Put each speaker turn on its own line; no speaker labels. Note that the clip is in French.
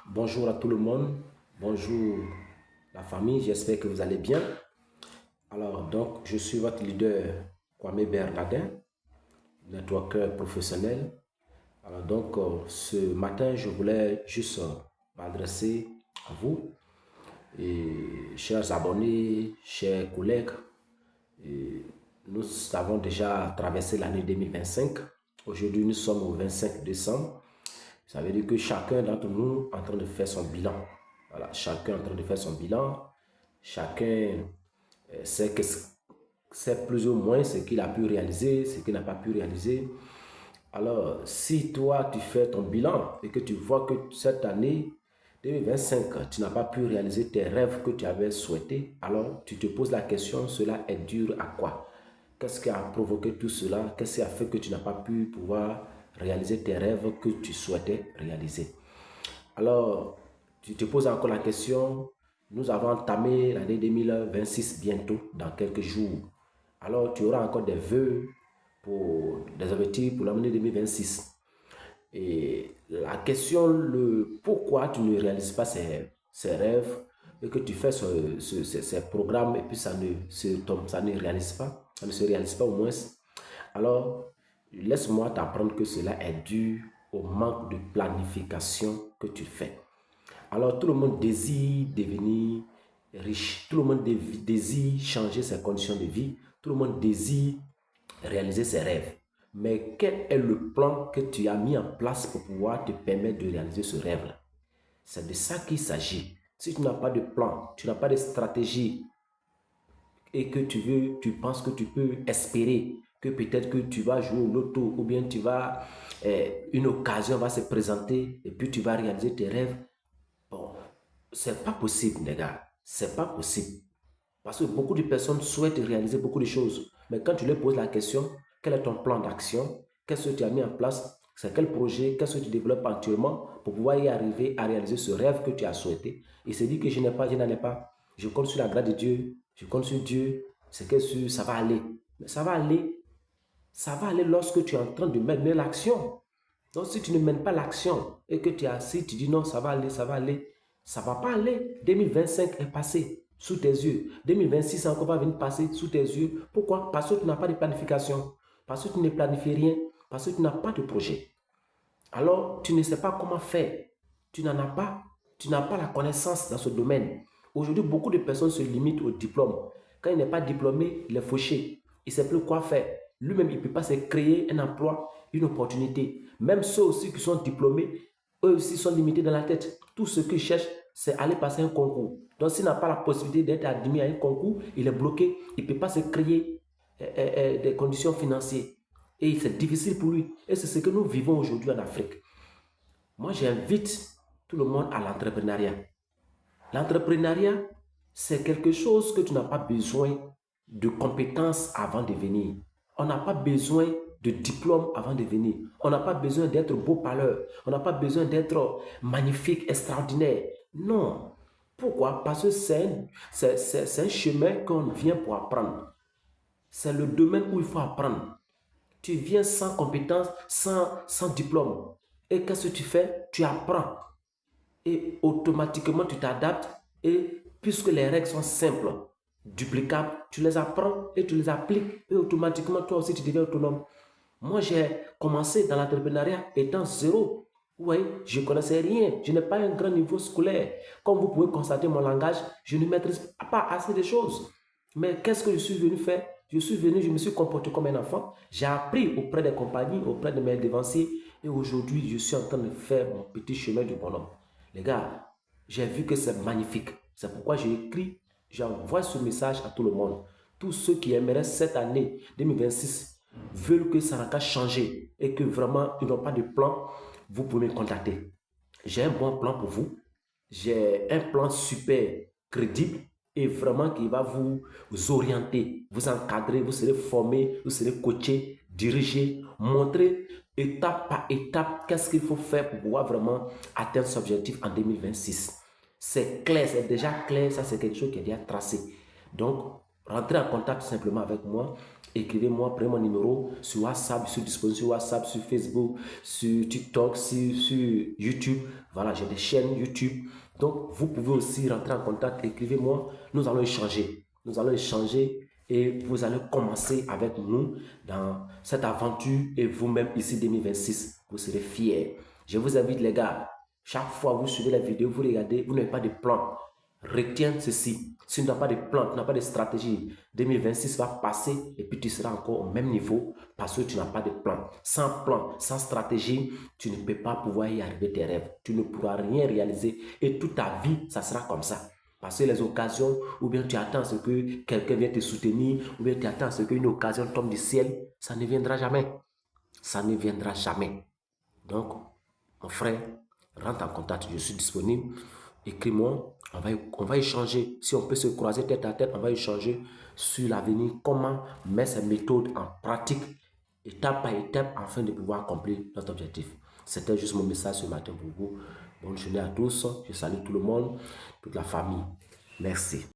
Bonjour à tout le monde, bonjour la famille, j'espère que vous allez bien. Je suis votre leader Kwame Bernardin, networker professionnel. Ce matin, je voulais juste m'adresser à vous, chers abonnés, chers collègues. Nous avons déjà traversé l'année 2025. Aujourd'hui, nous sommes au 25 décembre. Ça veut dire que chacun d'entre nous est en train de faire son bilan. Voilà, chacun est en train de faire son bilan. Chacun sait, sait plus ou moins ce qu'il a pu réaliser, ce qu'il n'a pas pu réaliser. Alors, si toi, tu fais ton bilan et que tu vois que cette année 2025, tu n'as pas pu réaliser tes rêves que tu avais souhaités, alors tu te poses la question, cela est dur à quoi? Qu'est-ce qui a provoqué tout cela? Qu'est-ce qui a fait que tu n'as pas pu pouvoir réaliser tes rêves que tu souhaitais réaliser? Alors, tu te poses encore la question, nous avons entamé l'année 2026 bientôt, dans quelques jours. Alors, tu auras encore des vœux pour des objectifs pour l'année 2026. Et la question, le pourquoi tu ne réalises pas ces rêves et que tu fais ces programmes et puis ça ne réalise pas, ça ne se réalise pas au moins. Alors, laisse-moi t'apprendre que cela est dû au manque de planification que tu fais. Alors, tout le monde désire devenir riche, tout le monde désire changer ses conditions de vie, tout le monde désire réaliser ses rêves. Mais quel est le plan que tu as mis en place pour pouvoir te permettre de réaliser ce rêve-là? C'est de ça qu'il s'agit. Si tu n'as pas de plan, tu n'as pas de stratégie et que tu penses que tu peux espérer que peut-être que tu vas jouer au loto ou bien une occasion va se présenter et puis tu vas réaliser tes rêves. Bon, c'est pas possible, les gars. C'est pas possible. Parce que beaucoup de personnes souhaitent réaliser beaucoup de choses. Mais quand tu leur poses la question, quel est ton plan d'action? Qu'est-ce que tu as mis en place? C'est quel projet? Qu'est-ce que tu développes actuellement pour pouvoir y arriver à réaliser ce rêve que tu as souhaité? Il se dit que je n'en ai pas. Je compte sur la grâce de Dieu. Je compte sur Dieu. C'est que ça va aller. Mais ça va aller. Ça va aller lorsque tu es en train de mener l'action. Donc, si tu ne mènes pas l'action et que tu es assis, tu dis non, ça va aller, ça va aller, ça ne va pas aller. 2025 est passé sous tes yeux. 2026 encore va venir passer sous tes yeux. Pourquoi? Parce que tu n'as pas de planification. Parce que tu ne planifies rien. Parce que tu n'as pas de projet. Alors, tu ne sais pas comment faire. Tu n'en as pas. Tu n'as pas la connaissance dans ce domaine. Aujourd'hui, beaucoup de personnes se limitent au diplôme. Quand il n'est pas diplômé, il est fauché. Il ne sait plus quoi faire. Lui-même, il ne peut pas se créer un emploi, une opportunité. Même ceux aussi qui sont diplômés, eux aussi sont limités dans la tête. Tout ce qu'ils cherchent, c'est aller passer un concours. Donc, s'il n'a pas la possibilité d'être admis à un concours, il est bloqué. Il ne peut pas se créer des conditions financières. Et c'est difficile pour lui. Et c'est ce que nous vivons aujourd'hui en Afrique. Moi, j'invite tout le monde à l'entrepreneuriat. L'entrepreneuriat, c'est quelque chose que tu n'as pas besoin de compétences avant de venir. On n'a pas besoin de diplôme avant de venir. On n'a pas besoin d'être beau parleur. On n'a pas besoin d'être magnifique, extraordinaire. Non. Pourquoi? Parce que c'est un chemin qu'on vient pour apprendre. C'est le domaine où il faut apprendre. Tu viens sans compétence, sans diplôme. Et qu'est-ce que tu fais? Tu apprends. Et automatiquement, tu t'adaptes. Et puisque les règles sont simples, duplicables, tu les apprends et tu les appliques. Et automatiquement, toi aussi, tu deviens autonome. Moi, j'ai commencé dans l'entrepreneuriat étant zéro. Oui, je ne connaissais rien. Je n'ai pas un grand niveau scolaire. Comme vous pouvez constater mon langage, je ne maîtrise pas assez de choses. Mais qu'est-ce que je suis venu faire? Je suis venu, je me suis comporté comme un enfant. J'ai appris auprès des compagnies, auprès de mes devanciers. Et aujourd'hui, je suis en train de faire mon petit chemin du bonhomme. Les gars, j'ai vu que c'est magnifique. C'est pourquoi j'ai écrit, j'envoie ce message à tout le monde. Tous ceux qui aimeraient cette année 2026 veulent que ça n'a qu'à changer et que vraiment ils n'ont pas de plan, vous pouvez me contacter. J'ai un bon plan pour vous. J'ai un plan super crédible et vraiment qui va vous orienter, vous encadrer, vous serez formé, vous serez coaché, dirigé, montrer étape par étape qu'est-ce qu'il faut faire pour pouvoir vraiment atteindre cet objectif en 2026. C'est clair, c'est déjà clair, ça c'est quelque chose qui est déjà tracé. Donc, rentrez en contact simplement avec moi. Écrivez-moi, prenez mon numéro sur WhatsApp, je suis disponible sur WhatsApp, sur Facebook, sur TikTok, sur YouTube. Voilà, j'ai des chaînes YouTube. Donc, vous pouvez aussi rentrer en contact, écrivez-moi, nous allons échanger. Nous allons échanger et vous allez commencer avec nous dans cette aventure et vous-même ici 2026, vous serez fiers. Je vous invite les gars, chaque fois que vous suivez la vidéo, vous regardez, vous n'avez pas de plan. Retiens ceci. Si tu n'as pas de plan, tu n'as pas de stratégie, 2026 va passer et puis tu seras encore au même niveau parce que tu n'as pas de plan. Sans plan, sans stratégie, tu ne peux pas pouvoir y arriver tes rêves. Tu ne pourras rien réaliser et toute ta vie, ça sera comme ça. Parce que les occasions, ou bien tu attends ce que quelqu'un vienne te soutenir, ou bien tu attends ce qu'une occasion tombe du ciel, ça ne viendra jamais. Ça ne viendra jamais. Donc, mon frère, rentre en contact, je suis disponible. Écris-moi, on va échanger. Si on peut se croiser tête à tête, on va échanger sur l'avenir, comment mettre ces méthodes en pratique, étape par étape, afin de pouvoir accomplir notre objectif. C'était juste mon message ce matin pour vous. Bonne journée à tous. Je salue tout le monde, toute la famille. Merci.